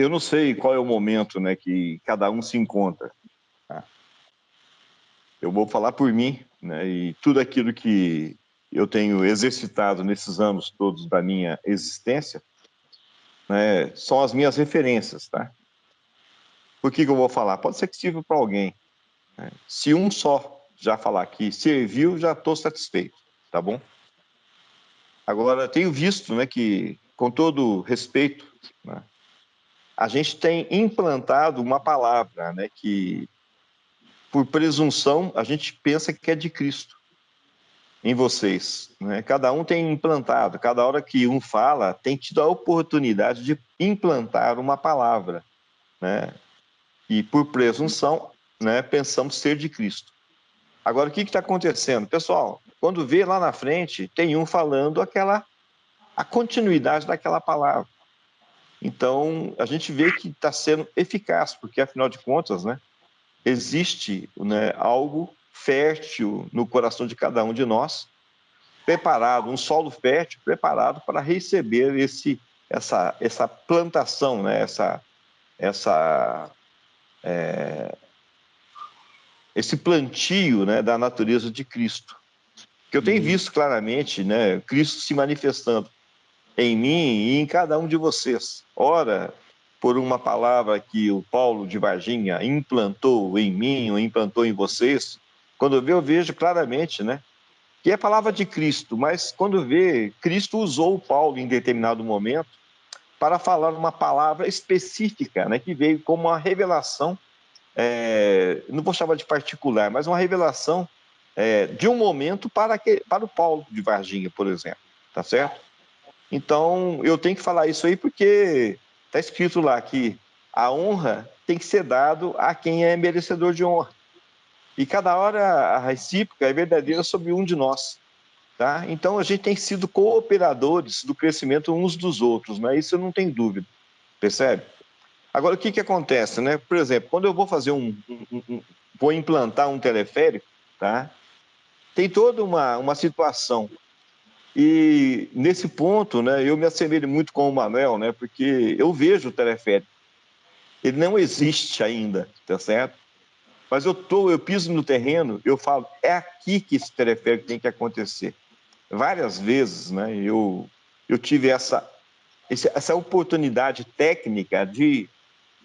eu não sei qual é o momento, né, que cada um se encontra. Tá? Eu vou falar por mim, né, e tudo aquilo que eu tenho exercitado nesses anos todos da minha existência, né, são as minhas referências, tá? Por que eu vou falar? Pode ser que sirva para alguém. Né? Se um só já falar que serviu, já estou satisfeito, tá bom? Agora, tenho visto, né, que, com todo respeito, né, a gente tem implantado uma palavra, né, que, por presunção, a gente pensa que é de Cristo em vocês. Né? Cada um tem implantado, cada hora que um fala, tem tido a oportunidade de implantar uma palavra, né? E, por presunção, né, pensamos ser de Cristo. Agora, o que está acontecendo? Pessoal, quando vê lá na frente, tem um falando a continuidade daquela palavra. Então, a gente vê que está sendo eficaz, porque, afinal de contas, né, existe, né, algo fértil no coração de cada um de nós, preparado, um solo fértil preparado para receber essa plantação, né, esse plantio, né, da natureza de Cristo. Que eu tenho visto claramente, né, Cristo se manifestando em mim e em cada um de vocês. Ora, por uma palavra que o Paulo de Varginha implantou em mim ou implantou em vocês, quando eu vejo claramente, né, que é a palavra de Cristo, mas quando vê, Cristo usou Paulo em determinado momento para falar uma palavra específica, né, que veio como uma revelação, não vou chamar de particular, mas uma revelação de um momento para o Paulo de Varginha, por exemplo, tá certo? Então, eu tenho que falar isso aí porque está escrito lá que a honra tem que ser dado a quem é merecedor de honra. E cada hora a recíproca é verdadeira sobre um de nós. Tá? Então, a gente tem sido cooperadores do crescimento uns dos outros, né? Isso eu não tenho dúvida, percebe? Agora, o que acontece, né? Por exemplo, quando eu vou fazer vou implantar um teleférico, tá? Tem toda uma situação. E nesse ponto, né, eu me assemelho muito com o Manuel, né, porque eu vejo o teleférico. Ele não existe ainda, tá certo? Mas eu piso no terreno, eu falo, é aqui que esse teleférico tem que acontecer. Várias vezes, né, eu tive essa oportunidade técnica de,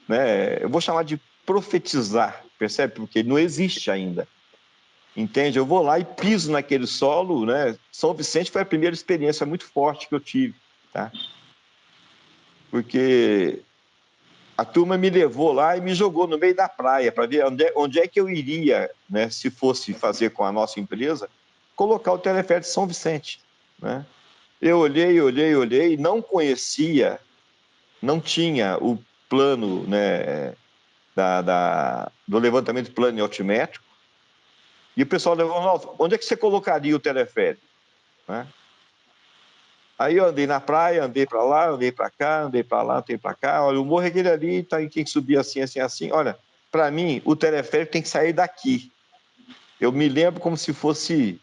né, eu vou chamar de profetizar, percebe? Porque não existe ainda. Entende? Eu vou lá e piso naquele solo, né? São Vicente foi a primeira experiência muito forte que eu tive, tá? Porque a turma me levou lá e me jogou no meio da praia para ver onde é que eu iria, né? Se fosse fazer com a nossa empresa, colocar o teleférico de São Vicente, né? Eu olhei, não conhecia, não tinha o plano, né? Do levantamento plano e altimétrico. E o pessoal levou, onde é que você colocaria o teleférico? Né? Aí eu andei na praia, andei para lá, andei para cá, andei para lá, andei para cá. Olha, o morro é aquele ali, tá, tem que subir assim, assim, assim. Olha, para mim, o teleférico tem que sair daqui. Eu me lembro como se fosse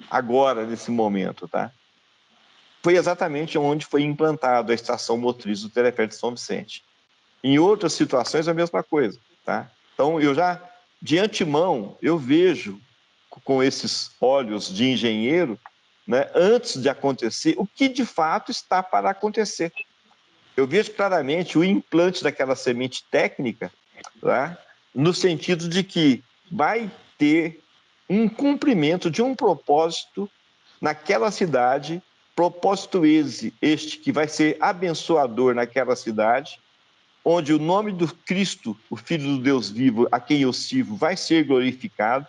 agora, nesse momento, tá? Foi exatamente onde foi implantada a estação motriz do teleférico de São Vicente. Em outras situações, a mesma coisa, tá? Então, eu já, de antemão, eu vejo com esses olhos de engenheiro, né, antes de acontecer, o que de fato está para acontecer. Eu vejo claramente o implante daquela semente técnica, tá, no sentido de que vai ter um cumprimento de um propósito naquela cidade, propósito este que vai ser abençoador naquela cidade, onde o nome do Cristo, o Filho do Deus vivo, a quem eu sirvo, vai ser glorificado.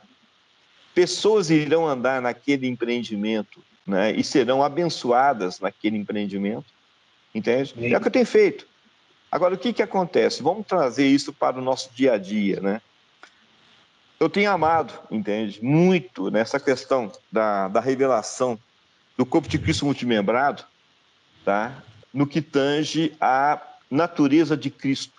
Pessoas irão andar naquele empreendimento, né, e serão abençoadas naquele empreendimento, entende? Sim. É o que eu tenho feito. Agora, o que acontece? Vamos trazer isso para o nosso dia a dia, né? Eu tenho amado, entende? Muito nessa questão da revelação do corpo de Cristo multimembrado, tá? No que tange à natureza de Cristo,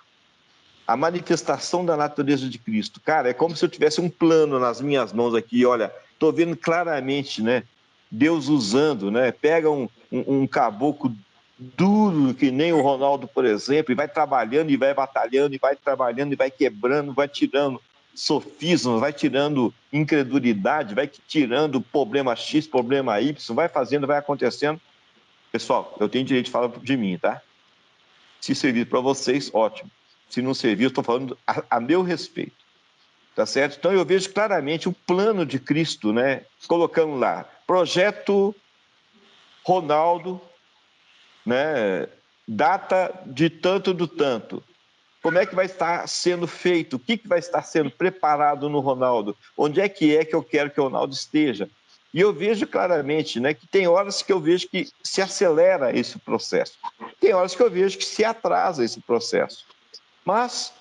a manifestação da natureza de Cristo. Cara, é como se eu tivesse um plano nas minhas mãos aqui, olha, estou vendo claramente, né? Deus usando, né? Pega um caboclo duro, que nem o Ronaldo, por exemplo, e vai trabalhando, e vai batalhando, e vai trabalhando, e vai quebrando, vai tirando sofismas, vai tirando incredulidade, vai tirando problema X, problema Y, vai fazendo, vai acontecendo. Pessoal, eu tenho direito de falar de mim, tá? Se servir para vocês, ótimo. Se não servir, eu estou falando a meu respeito, tá certo? Então eu vejo claramente o plano de Cristo, né? Colocando lá, projeto Ronaldo, né? Data de tanto do tanto. Como é que vai estar sendo feito? O que vai estar sendo preparado no Ronaldo? Onde é que eu quero que o Ronaldo esteja? E eu vejo claramente, né, que tem horas que eu vejo que se acelera esse processo. Tem horas que eu vejo que se atrasa esse processo. Mas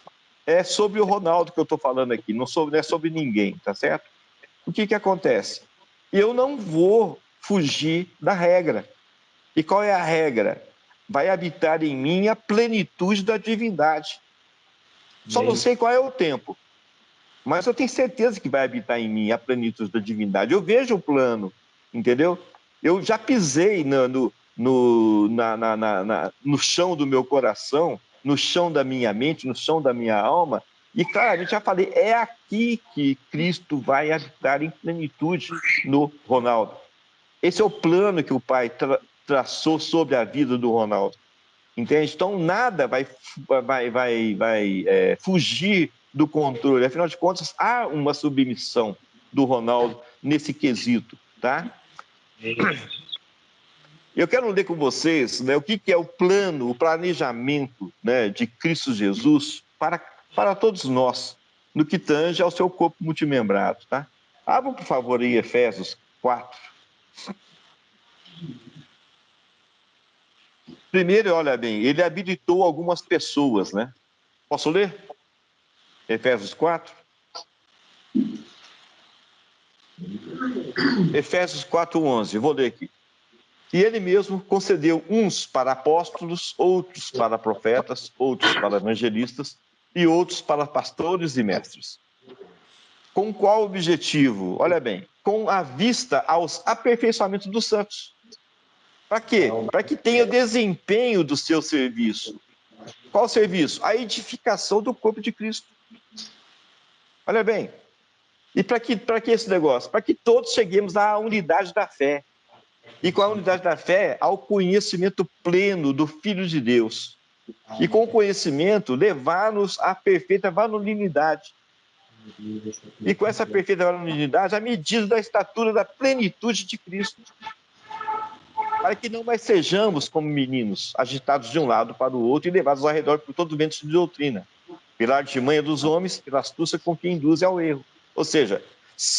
é sobre o Ronaldo que eu estou falando aqui, não é sobre ninguém, tá certo? O que acontece? Eu não vou fugir da regra. E qual é a regra? Vai habitar em mim a plenitude da divindade. Só não sei qual é o tempo, mas eu tenho certeza que vai habitar em mim a plenitude da divindade. Eu vejo o plano, entendeu? Eu já pisei no chão do meu coração, no chão da minha mente, no chão da minha alma, e claramente já falei, é aqui que Cristo vai habitar em plenitude no Ronaldo. Esse é o plano que o Pai traçou sobre a vida do Ronaldo. Entende? Então, nada vai fugir do controle. Afinal de contas, há uma submissão do Ronaldo nesse quesito, tá? Eu quero ler com vocês, né, o que é o plano, o planejamento, né, de Cristo Jesus para todos nós, no que tange ao seu corpo multimembrado, tá? Abram, por favor, aí Efésios 4. Primeiro, olha bem, ele habilitou algumas pessoas, né? Posso ler? Efésios 4. Efésios 4:11, vou ler aqui. E ele mesmo concedeu uns para apóstolos, outros para profetas, outros para evangelistas e outros para pastores e mestres. Com qual objetivo? Olha bem, com a vista aos aperfeiçoamentos dos santos. Para quê? Para que tenha desempenho do seu serviço. Qual serviço? A edificação do corpo de Cristo. Olha bem, e para que esse negócio? Para que todos cheguemos à unidade da fé. E com a unidade da fé, ao conhecimento pleno do Filho de Deus. E com o conhecimento, levar-nos à perfeita varonilidade. E com essa perfeita varonilidade, à medida da estatura da plenitude de Cristo. Para que não mais sejamos como meninos, agitados de um lado para o outro e levados ao redor por todo o vento de doutrina, pela artimanha dos homens, pela astúcia com que induz ao erro. Ou seja,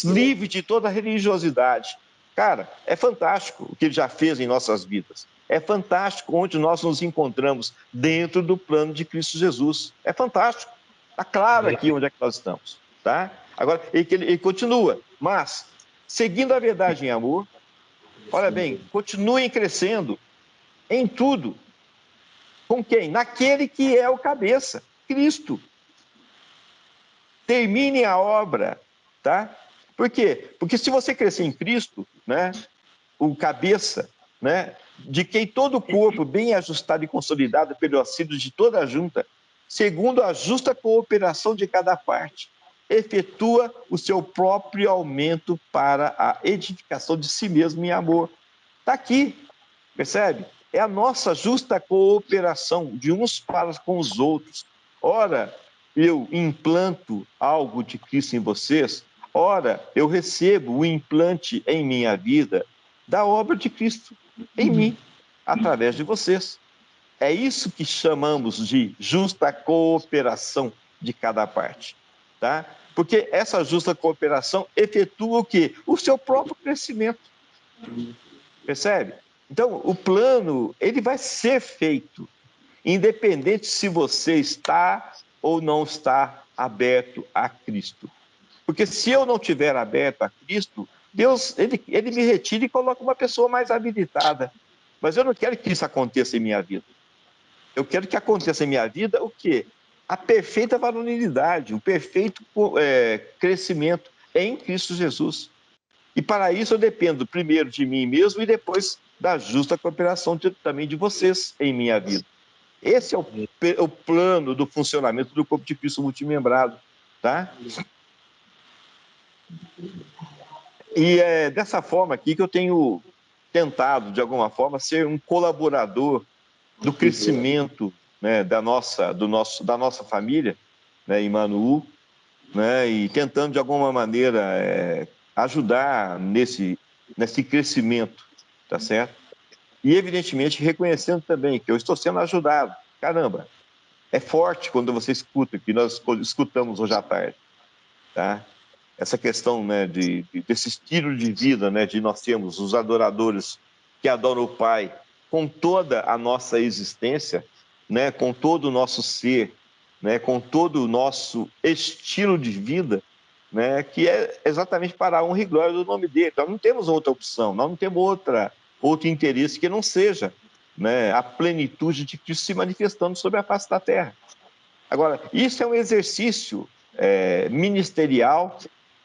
livre de toda religiosidade. Cara, é fantástico o que ele já fez em nossas vidas. É fantástico onde nós nos encontramos dentro do plano de Cristo Jesus. É fantástico. Está claro aqui onde é que nós estamos. Tá? Agora, ele continua. Mas, seguindo a verdade em amor, olha bem, continuem crescendo em tudo. Com quem? Naquele que é o cabeça, Cristo. Termine a obra, tá? Por quê? Porque se você crescer em Cristo, né, o cabeça, né, de quem todo o corpo, bem ajustado e consolidado pelo auxílio de toda a junta, segundo a justa cooperação de cada parte, efetua o seu próprio aumento para a edificação de si mesmo em amor. Está aqui, percebe? É a nossa justa cooperação de uns para com os outros. Ora, eu implanto algo de Cristo em vocês, ora, eu recebo o implante em minha vida da obra de Cristo em mim, através de vocês. É isso que chamamos de justa cooperação de cada parte, tá? Porque essa justa cooperação efetua o quê? O seu próprio crescimento. Percebe? Então, o plano, ele vai ser feito, independente se você está ou não está aberto a Cristo. Porque se eu não estiver aberto a Cristo, Deus, ele me retira e coloca uma pessoa mais habilitada. Mas eu não quero que isso aconteça em minha vida. Eu quero que aconteça em minha vida o quê? A perfeita varonilidade, o perfeito crescimento em Cristo Jesus. E para isso eu dependo primeiro de mim mesmo e depois da justa cooperação também de vocês em minha vida. Esse é o plano do funcionamento do corpo de Cristo multimembrado, tá? E é dessa forma aqui que eu tenho tentado, de alguma forma, ser um colaborador do crescimento, né, da nossa família, né, em Manuú, né, e tentando, de alguma maneira, ajudar nesse crescimento, tá certo? E, evidentemente, reconhecendo também que eu estou sendo ajudado. Caramba, é forte quando você escuta, que nós escutamos hoje à tarde, tá? Essa questão, né, desse estilo de vida, né, de nós termos os adoradores que adoram o Pai com toda a nossa existência, né, com todo o nosso ser, né, com todo o nosso estilo de vida, né, que é exatamente para a honra e glória do nome dele. Nós não temos outra opção, nós não temos outro interesse que não seja, né, a plenitude de Cristo se manifestando sobre a face da terra. Agora, isso é um exercício ministerial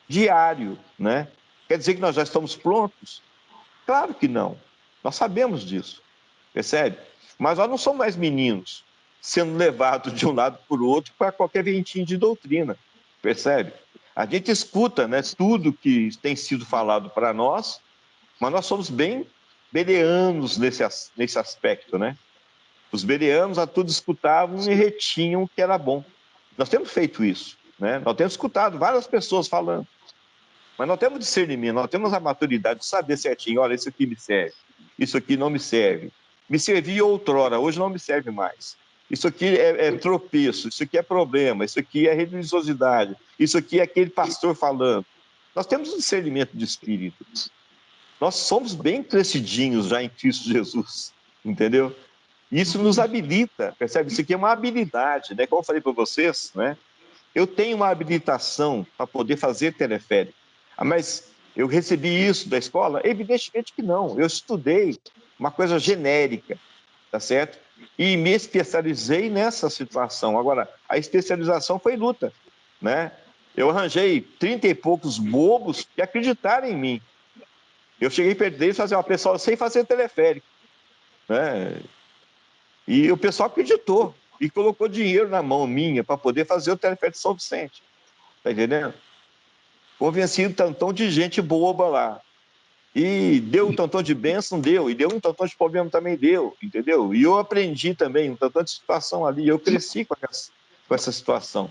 diário, né? Quer dizer que nós já estamos prontos? Claro que não. Nós sabemos disso, percebe? Mas nós não somos mais meninos sendo levados de um lado para o outro para qualquer ventinho de doutrina, percebe? A gente escuta, né, tudo que tem sido falado para nós, mas nós somos bem bereanos nesse aspecto, né? Os bereanos a tudo escutavam e retinham o que era bom. Nós temos feito isso, né? Nós temos escutado várias pessoas falando, mas nós temos discernimento, nós temos a maturidade de saber certinho, olha, isso aqui me serve, isso aqui não me serve. Me servia outrora, hoje não me serve mais. Isso aqui é tropeço, isso aqui é problema, isso aqui é religiosidade, isso aqui é aquele pastor falando. Nós temos um discernimento de espírito. Nós somos bem crescidinhos já em Cristo Jesus, entendeu? Isso nos habilita, percebe? Isso aqui é uma habilidade, né? Como eu falei para vocês, né? Eu tenho uma habilitação para poder fazer teleférico. Mas eu recebi isso da escola? Evidentemente que não. Eu estudei uma coisa genérica, tá certo? E me especializei nessa situação. Agora, a especialização foi luta, né? Eu arranjei 30 e poucos bobos que acreditaram em mim. Eu cheguei perto deles e falei, ó, pessoal, eu sei fazer teleférico, né? E o pessoal acreditou e colocou dinheiro na mão minha para poder fazer o teleférico de São Vicente. Tá entendendo? Convenci um tantão de gente boba lá. E deu um tantão de bênção, deu. E deu um tantão de problema também, deu. Entendeu? E eu aprendi também um tantão de situação ali. Eu cresci com essa situação.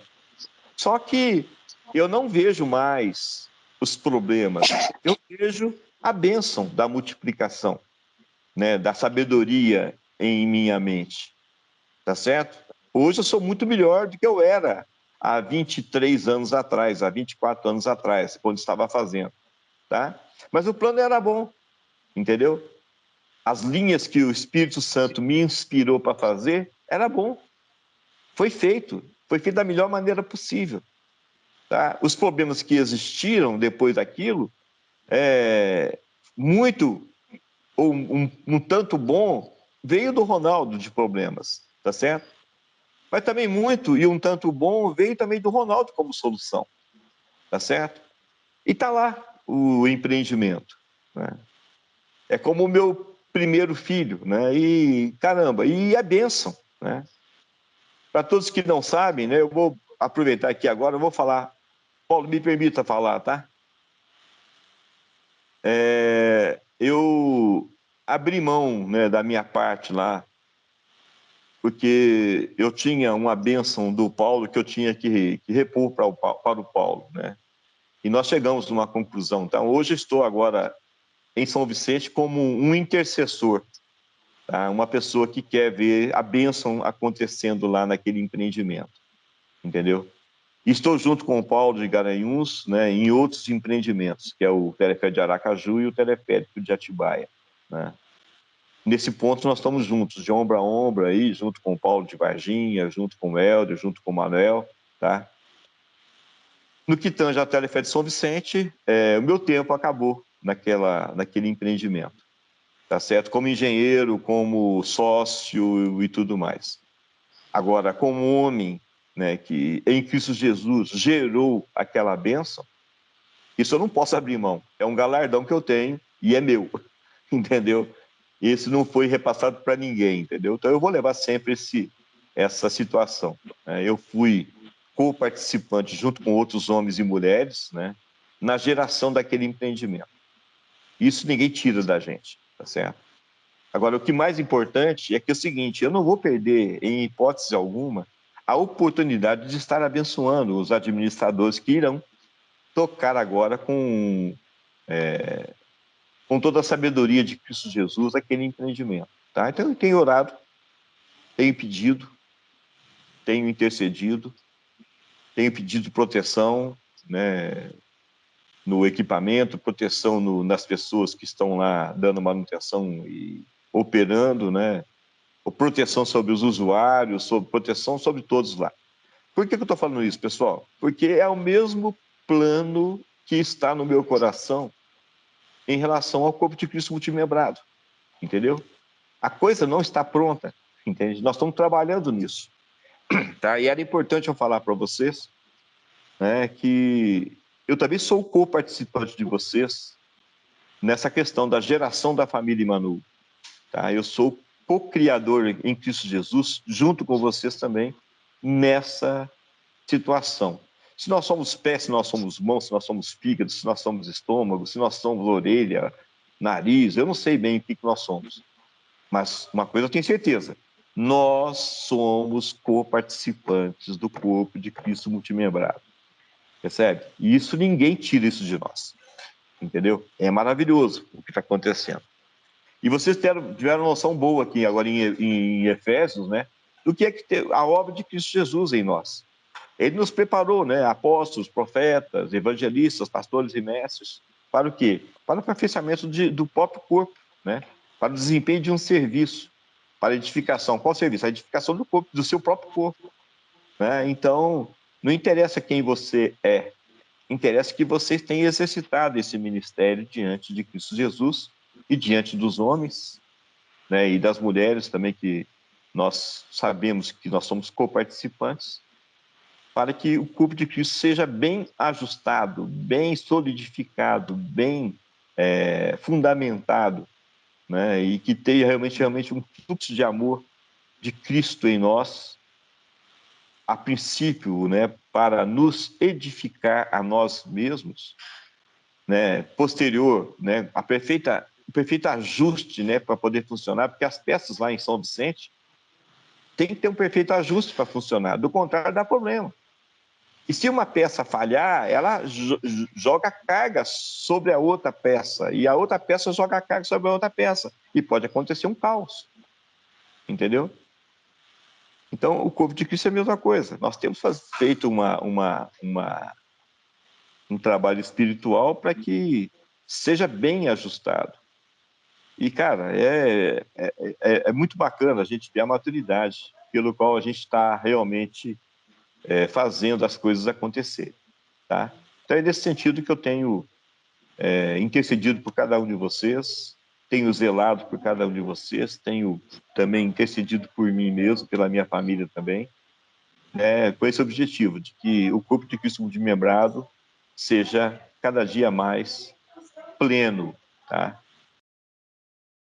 Só que eu não vejo mais os problemas. Eu vejo a bênção da multiplicação, né? Da sabedoria em minha mente. Tá certo? Hoje eu sou muito melhor do que eu era há 23 anos atrás, há 24 anos atrás, quando estava fazendo, tá? Mas o plano era bom, entendeu? As linhas que o Espírito Santo me inspirou para fazer, era bom. Foi feito da melhor maneira possível, tá? Os problemas que existiram depois daquilo, muito, ou um tanto bom, veio do Ronaldo de problemas, tá certo? Mas também muito, e um tanto bom, veio também do Ronaldo como solução, tá certo? E tá lá o empreendimento, né? É como o meu primeiro filho, né? E caramba, e é bênção, né? Para todos que não sabem, né? Eu vou aproveitar aqui agora, eu vou falar. Paulo, me permita falar, tá? Eu abri mão, né, da minha parte lá, porque eu tinha uma bênção do Paulo que eu tinha que repor para o Paulo, né? E nós chegamos numa conclusão. Então, hoje estou agora em São Vicente como um intercessor, tá? Uma pessoa que quer ver a bênção acontecendo lá naquele empreendimento, entendeu? E estou junto com o Paulo de Garanhuns, né, em outros empreendimentos, que é o Teleférico de Aracaju e o Teleférico de Atibaia, né? Nesse ponto nós estamos juntos, de ombro a ombro aí, junto com o Paulo de Varginha, junto com o Helder, junto com o Manuel, tá? No que tange a Teleférico de São Vicente, o meu tempo acabou naquele empreendimento, tá certo? Como engenheiro, como sócio e tudo mais. Agora, como homem, né, que em Cristo Jesus gerou aquela bênção, isso eu não posso abrir mão. É um galardão que eu tenho e é meu, entendeu? esse não foi repassado para ninguém, entendeu? Então eu vou levar sempre essa situação, né? Eu fui co-participante junto com outros homens e mulheres, né, na geração daquele empreendimento. Isso ninguém tira da gente, tá certo? Agora, o que mais importante é que é o seguinte, eu não vou perder, em hipótese alguma, a oportunidade de estar abençoando os administradores que irão tocar agora com toda a sabedoria de Cristo Jesus aquele empreendimento. Tá? Então, eu tenho orado, tenho pedido, tenho intercedido, tenho pedido proteção, né, no equipamento, proteção nas pessoas que estão lá dando manutenção e operando, né? Proteção sobre os usuários, proteção sobre todos lá. Por que eu estou falando isso, pessoal? Porque é o mesmo plano que está no meu coração em relação ao corpo de Cristo multimembrado, entendeu? A coisa não está pronta, entende? Nós estamos trabalhando nisso, tá? E era importante eu falar para vocês, né, que eu também sou co-participante de vocês nessa questão da geração da família Emmanuel, tá? Eu sou co-criador em Cristo Jesus, junto com vocês também, nessa situação. Se nós somos pés, se nós somos mãos, se nós somos fígado, se nós somos estômago, se nós somos orelha, nariz, eu não sei bem o que nós somos. Mas uma coisa eu tenho certeza, nós somos co-participantes do corpo de Cristo multimembrado. Percebe? E isso ninguém tira isso de nós. Entendeu? É maravilhoso o que está acontecendo. E vocês tiveram noção boa aqui agora em Efésios, né? Do que é a obra de Cristo Jesus em nós. Ele nos preparou, né? Apóstolos, profetas, evangelistas, pastores e mestres. Para o quê? Para o aperfeiçoamento do próprio corpo, né? Para o desempenho de um serviço, para a edificação. Qual serviço? A edificação do corpo, do seu próprio corpo, né? Então, não interessa quem você é, interessa que vocês tenham exercitado esse ministério diante de Cristo Jesus e diante dos homens, né, e das mulheres também, que nós sabemos que nós somos coparticipantes, para que o corpo de Cristo seja bem ajustado, bem solidificado, bem fundamentado, né, e que tenha realmente um fluxo de amor de Cristo em nós, a princípio, né, para nos edificar a nós mesmos, né, posterior, né, o perfeito ajuste, né, para poder funcionar, porque as peças lá em São Vicente tem que ter um perfeito ajuste para funcionar, do contrário dá problema. E se uma peça falhar, ela joga carga sobre a outra peça, e a outra peça joga carga sobre a outra peça, e pode acontecer um caos, entendeu? Então, o corpo de Cristo é a mesma coisa. Nós temos feito um trabalho espiritual para que seja bem ajustado. E, cara, é muito bacana a gente ver a maturidade pelo qual a gente está realmente fazendo as coisas acontecerem, tá? Então, é nesse sentido que eu tenho intercedido por cada um de vocês, tenho zelado por cada um de vocês, tenho também intercedido por mim mesmo, pela minha família também, com esse objetivo de que o corpo de Cristo multimembrado seja cada dia mais pleno, tá?